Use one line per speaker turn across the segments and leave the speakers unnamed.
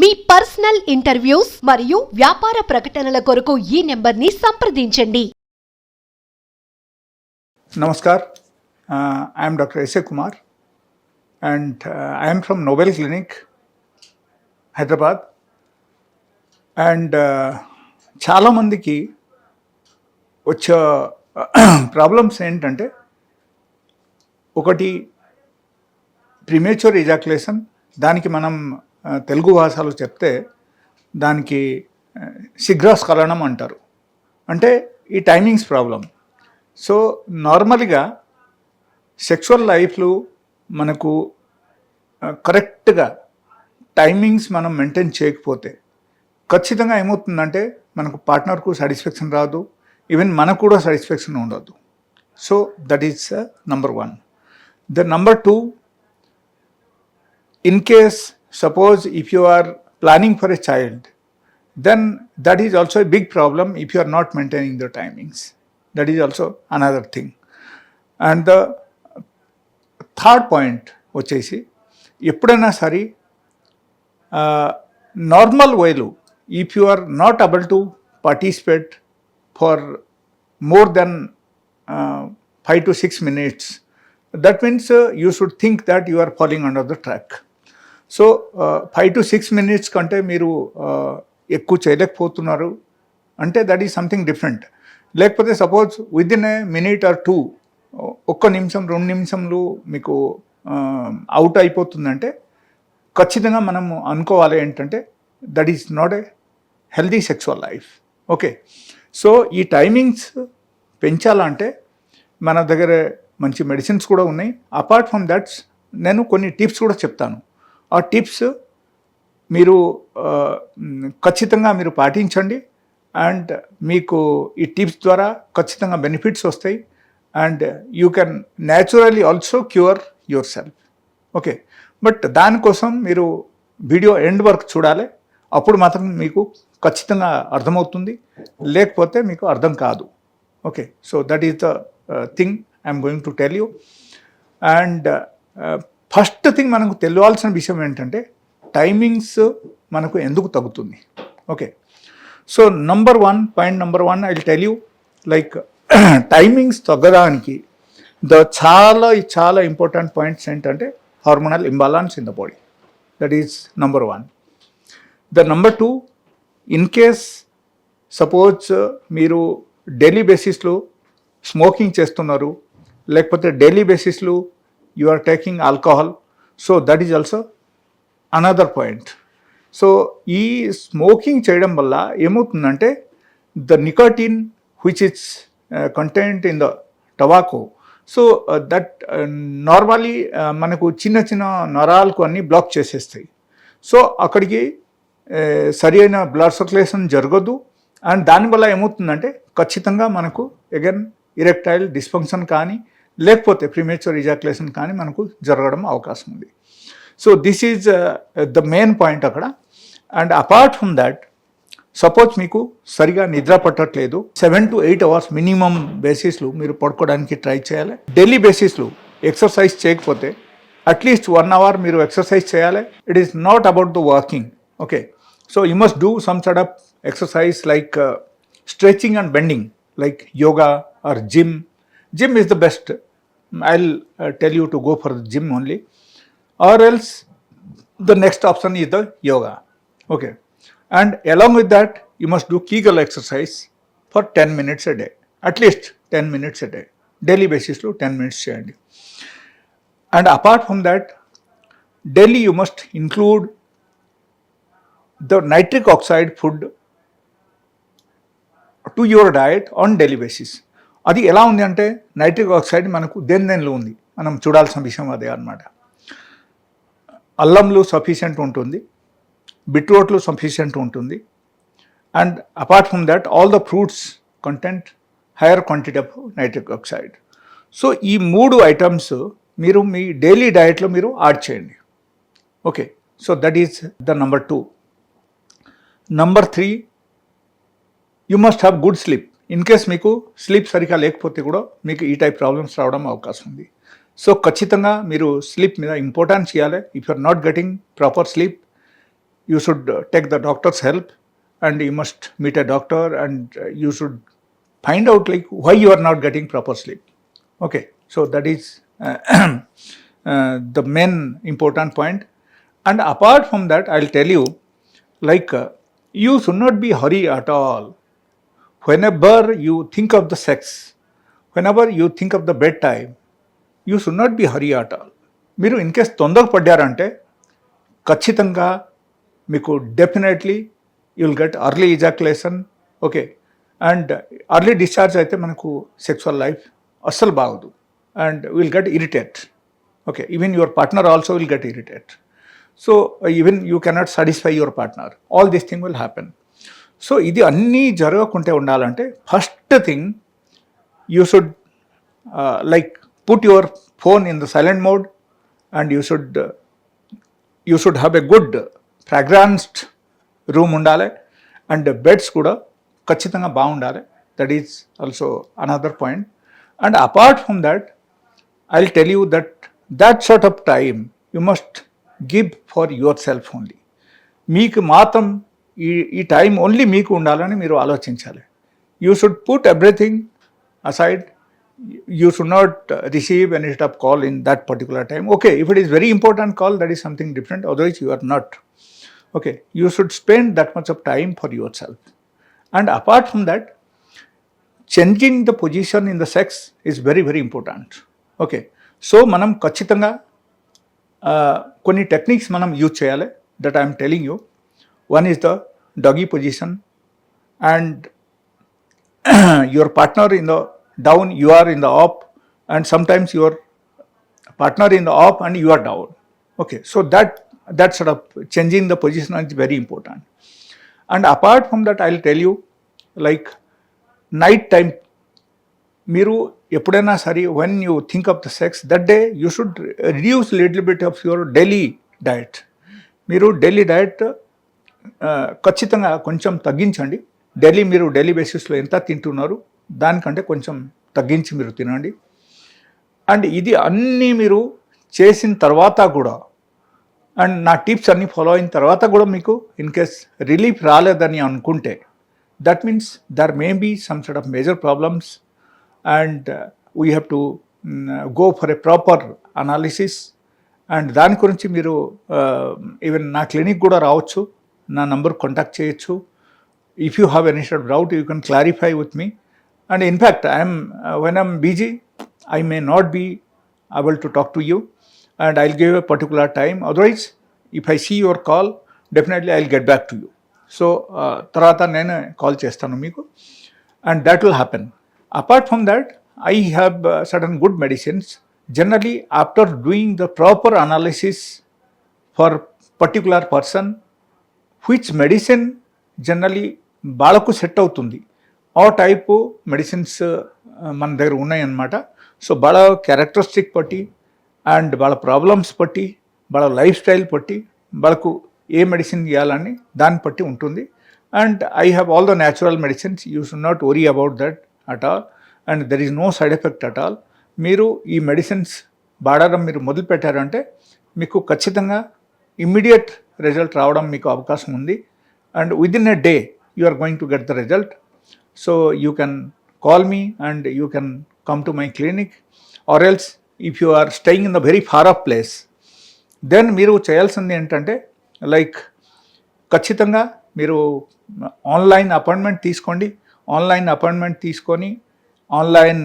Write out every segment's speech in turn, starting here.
మీ personal interviews మరియు వ్యాపార ప్రకటనల కొరకు ఈ నెంబర్ని సంప్రదించండి.
Namaskar, I am Dr. S.A. Kumar and I am from Nobel Clinic, Hyderabad. And చాలా మందికి వచ్చే ప్రాబ్లమ్స్ ఏంటంటే, ఒకటి ప్రిమేచ్యూర్ ఎజాక్యులేషన్, దానికి మనం తెలుగు భాషలో చెప్తే దానికి శీఘ్రస్ఖలనం అంటారు. అంటే ఈ టైమింగ్స్ ప్రాబ్లం. సో నార్మల్గా సెక్షువల్ లైఫ్లో మనకు కరెక్ట్గా టైమింగ్స్ మనం మెయింటైన్ చేయకపోతే ఖచ్చితంగా ఏమవుతుందంటే మనకు పార్ట్నర్కు సాటిస్ఫాక్షన్ రాదు, ఈవెన్ మనకు కూడా సాటిస్ఫాక్షన్ ఉండదు. So that is number 1. The number 2, in case suppose if you are planning for a child, then that is also a big problem if you are not maintaining the timings. That is also another thing. And the third point వచ్చేసి, ఎప్పుడైనా సరే normal వేలో if you are not able to participate for more than 5 to 6 minutes, that means you should think that you are falling under the track. So 5 to 6 minutes కంటే మీరు ఎక్కువ చేయలేకపోతున్నారు అంటే that is something different. లేకపోతే suppose within a minute or 2, 1 నిమిషం 2 నిమిషంలో మీకు out అయిపోతుందంటే ఖచ్చితంగా మనం అనుకోవాలి ఏంటంటే that is not a healthy sexual life. Okay, so ఈ టైమింగ్స్ పెంచాలంటే మన దగ్గర మంచి మెడిసిన్స్ కూడా ఉన్నాయి. అపార్ట్ ఫ్రమ్ దట్స్ నేను కొన్ని టిప్స్ కూడా చెప్తాను. ఆ టిప్స్ మీరు ఖచ్చితంగా మీరు పాటించండి అండ్ మీకు ఈ టిప్స్ ద్వారా ఖచ్చితంగా బెనిఫిట్స్ వస్తాయి and you can naturally also cure your self. Okay, but దానికోసం మీరు వీడియో ఎండ్ వరకు చూడాలి. అప్పుడు మాత్రం మీకు ఖచ్చితంగా అర్థమవుతుంది, లేకపోతే మీకు అర్థం కాదు. Okay, so that is the thing I'm going to tell you. And first thing మనకు తెలియాల్సిన విషయం ఏంటంటే టైమింగ్స్ మనకు ఎందుకు తగ్గుతుంది. Okay, so point number 1 I will tell you, like timings తగ్గడానికి చాలా చాలా ఇంపార్టెంట్ పాయింట్స్ ఏంటంటే hormonal imbalance in the body. That is number 1. The number 2, in case suppose మీరు డైలీ బేసిస్లో స్మోకింగ్ చేస్తున్నారు, లేకపోతే డైలీ బేసిస్లో you are taking alcohol, so that is also another point. So ఈ స్మోకింగ్ చేయడం వల్ల ఏమవుతుందంటే the nicotine which is content in the tobacco, so that normally మనకు చిన్న చిన్న నరాలకు అన్నీ బ్లాక్ చేసేస్తాయి. సో అక్కడికి సరి అయిన బ్లడ్ సర్క్యులేషన్ జరగదు అండ్ దానివల్ల ఏమవుతుందంటే ఖచ్చితంగా మనకు అగైన్ ఇరెక్టైల్ డిస్ఫంక్షన్ కానీ లేకపోతే ప్రీమేచ్యూర్ ఎజాక్యులేషన్ కానీ మనకు జరగడం అవకాశం ఉంది. So this is the main point అక్కడ. And apart from that, suppose మీకు సరిగా నిద్ర పట్టట్లేదు, 7 to 8 అవర్స్ మినిమం బేసిస్లో మీరు పడుకోవడానికి ట్రై చేయాలి. డైలీ బేసిస్లో ఎక్సర్సైజ్ చేయకపోతే అట్లీస్ట్ 1 అవర్ మీరు ఎక్సర్సైజ్ చేయాలి. It is not about the walking. Okay, so you must do some sort of exercise like stretching and bending, like yoga or gym. Gym is the best. I'll tell you to go for the gym only, or else the next option is the yoga. Okay, and along with that you must do Kegel exercise for 10 minutes a day, at least 10 minutes a day, daily basis lo 10 minutes cheyandi. And apart from that, daily you must include the nitric oxide food to your diet on daily basis. అది ఎలా ఉంది అంటే nitric oxide మనకు దేనిలో ఉంది, మనం చూడాల్సిన విషయం అదే అన్నమాట. అల్లంలో సఫిషియెంట్ ఉంటుంది, బీట్రూట్లో సఫిషియెంట్ ఉంటుంది and apart from that all the fruits content hire quantity of nitric oxide. So ఈ 3 ఐటమ్స్ మీరు మీ డైలీ డయట్లో మీరు యాడ్ చేయండి. Okay, so that is the number 2. Number 3, you must have good sleep. In case మీకు sleep సరిగా లేకపోతే కూడా మీకు ఈ టైప్ ప్రాబ్లమ్స్ రావడం అవకాశం ఉంది. సో ఖచ్చితంగా మీరు స్లీప్ మీద ఇంపార్టెన్స్ ఇవ్వాలి. If you are not getting proper sleep, you should take the doctor's help, and you must meet a doctor, and you should find out like why you are not getting proper sleep. Okay, so that is the main important point. And apart from that, I'll tell you, like you should not be hurry at all. Whenever you think of the sex, whenever you think of the bedtime, you should not be hurry at all. మీరు in case తొందరపడ్డారంటే ఖచ్చితంగా మీకు definitely you will get early ejaculation. Okay, and early discharge అయితే మనకు sexual life అస్సలు బాగోదు, and will get irritate. Okay, even your partner also will get irritate. So even you cannot satisfy your partner. All this thing will happen. So ఇది అన్నీ జరగకుంటే ఉండాలంటే first thing you should like put your phone in the silent mode, and you should have a good fragranced room undale, and beds kuda ఖచ్చితంగా బాగుండాలి. That is also another point. And apart from that, I'll tell you that sort of time you must give for yourself only. మీకు మాత్రం ఈ time only మీకు ఉండాలని మీరు ఆలోచించాలి. You should put everything aside. You should not receive any type of call in that particular time. Okay, if it is very important call, that is something different. Otherwise, you are not. Okay, you should spend that much of time for yourself. And apart from that, changing the position in the sex is very, very important. Okay, so మనం ఖచ్చితంగా కొన్ని techniques మనం use చేయాలి. That I'm telling you. One is the doggy position, and your partner in the down, you are in the up, and sometimes your partner in the up and you are down. Okay, so that sort of changing the position is very important. And apart from that, I'll tell you, like night time, మీరు ఎప్పుడైనా సరే when you think of the sex, that day you should reduce little bit of your daily diet. మీరు daily diet ఖచ్చితంగా కొంచెం తగ్గించండి. మీరు daily బేసిస్లో ఎంత తింటున్నారు దానికంటే కొంచెం తగ్గించి మీరు తినండి. అండ్ ఇది అన్నీ మీరు చేసిన తర్వాత కూడా, అండ్ నా టిప్స్ అన్నీ ఫాలో అయిన తర్వాత కూడా మీకు ఇన్ కేస్ రిలీఫ్ రాలేదని అనుకుంటే, that means there may be some sort of major problems, and we have to go for a proper analysis. And దాని గురించి మీరు ఈవెన్ నా క్లినిక్ కూడా రావచ్చు, నా నంబర్ కాంటాక్ట్ చేయొచ్చు. If you have any sort doubt you can clarify with me. And in fact, when I'm busy, I may not be able to talk to you, and I'll give a particular time. Otherwise, if I see your call, definitely I'll get back to you. So, tarata nenu call chestanu meeku, and that will happen. Apart from that, I have certain good medicines. Generally, after doing the proper analysis for particular person, which medicine generally బాలకు set అవుతుంది, ఆ type medicines మన దగ్గర ఉన్నాయన్నమాట. So వాళ్ళ characteristic బట్టి, and వాళ్ళ problems బట్టి, వాళ్ళ లైఫ్ స్టైల్ బట్టి, వాళ్ళకు ఏ మెడిసిన్ ఇవ్వాలని దాన్ని బట్టి ఉంటుంది. And I have all the natural medicines. You should not worry about that at all, and there is no side effect at all. మీరు ఈ మెడిసిన్స్ వాడడం మీరు మొదలు పెట్టారంటే మీకు ఖచ్చితంగా ఇమ్మీడియట్ రిజల్ట్ రావడం మీకు అవకాశం ఉంది. And within a day you are going to get the result. So you can call me and you can come to my clinic, or else if you are staying in a very far off place, then మీరు చేయాల్సింది ఏంటంటే, like ఖచ్చితంగా మీరు online appointment తీసుకోండి. Online appointment తీసుకొని online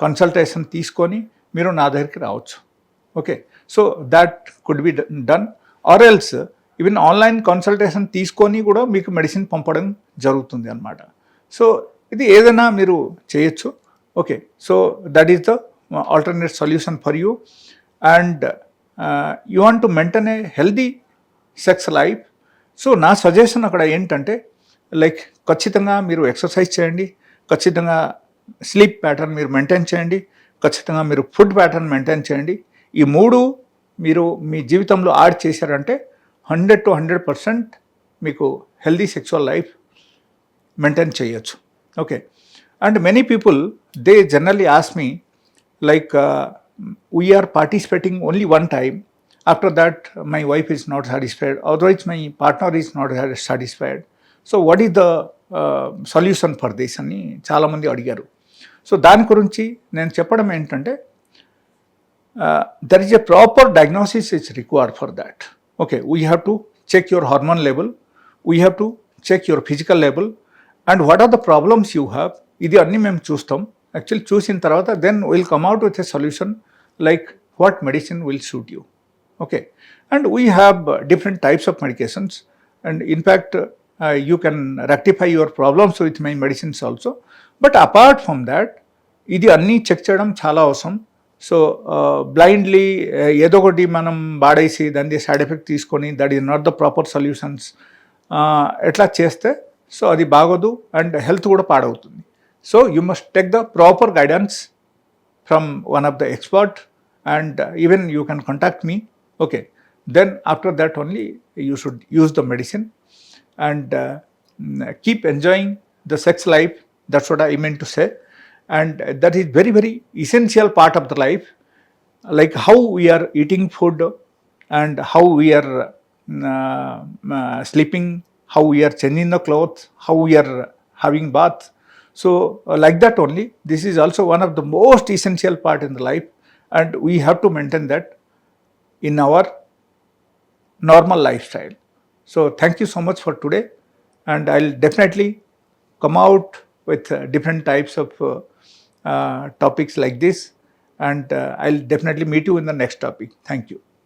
consultation తీసుకొని మీరు నా దగ్గరికి రావచ్చు. Okay, so that could be done. Or else even online consultation తీసుకొని కూడా మీకు మెడిసిన్ పంపడం జరుగుతుంది అన్నమాట. సో ఇది ఏదైనా మీరు చేయొచ్చు. Okay, so that is the alternate solution for you. And you want to maintain a healthy sex life. So నా సజెషన్ అక్కడ ఏంటంటే, లైక్ ఖచ్చితంగా మీరు ఎక్సర్సైజ్ చేయండి, ఖచ్చితంగా స్లీప్ ప్యాటర్న్ మీరు మెయింటైన్ చేయండి, ఖచ్చితంగా మీరు ఫుడ్ ప్యాటర్న్ మెయింటైన్ చేయండి. ఈ మూడు మీరు మీ జీవితంలో యాడ్ చేశారంటే 100 to 100% మీకు హెల్దీ సెక్సువల్ లైఫ్ మెయింటైన్ చేయొచ్చు. Okay, and many people they generally ask me, like we are participating only one time After that, my wife is not satisfied. Otherwise, my partner is not satisfied. So, what is the solution for this అని చాలామంది అడిగారు. So దాని గురించి నేను చెప్పడం ఏంటంటే there is a proper diagnosis is required for that. Okay, we have to check your hormone level, we have to check your physical level, and what are the problems you have. ఇది అన్ని మేము చూస్తాం. Actually చూసిన తర్వాత then will come out with a solution like what medicine will suit you. Okay, and we have different types of medications, and in fact you can rectify your problems with my medicines also. But apart from that, ఇది అన్నీ check చేయడం చాలా అవసరం. So blindly ఏదో ఒకటి మనం వాడేసి దాని సైడ్ ఎఫెక్ట్ తీసుకొని that is not the proper solutions ఎట్లా చేస్తే సో అది బాగోదు అండ్ హెల్త్ కూడా పాడవుతుంది. So you must take the proper guidance from one of the expert and even you can contact me. Okay, then after that only you should use the medicine and keep enjoying the sex life. That's what I meant to say, and that is very very essential part of the life, like how we are eating food and how we are sleeping, how we are changing the clothes, how we are having bath. So like that only, this is also one of the most essential part in the life, and we have to maintain that in our normal lifestyle. So thank you so much for today, and I'll definitely come out with different types of topics like this, and I'll definitely meet you in the next topic. Thank you.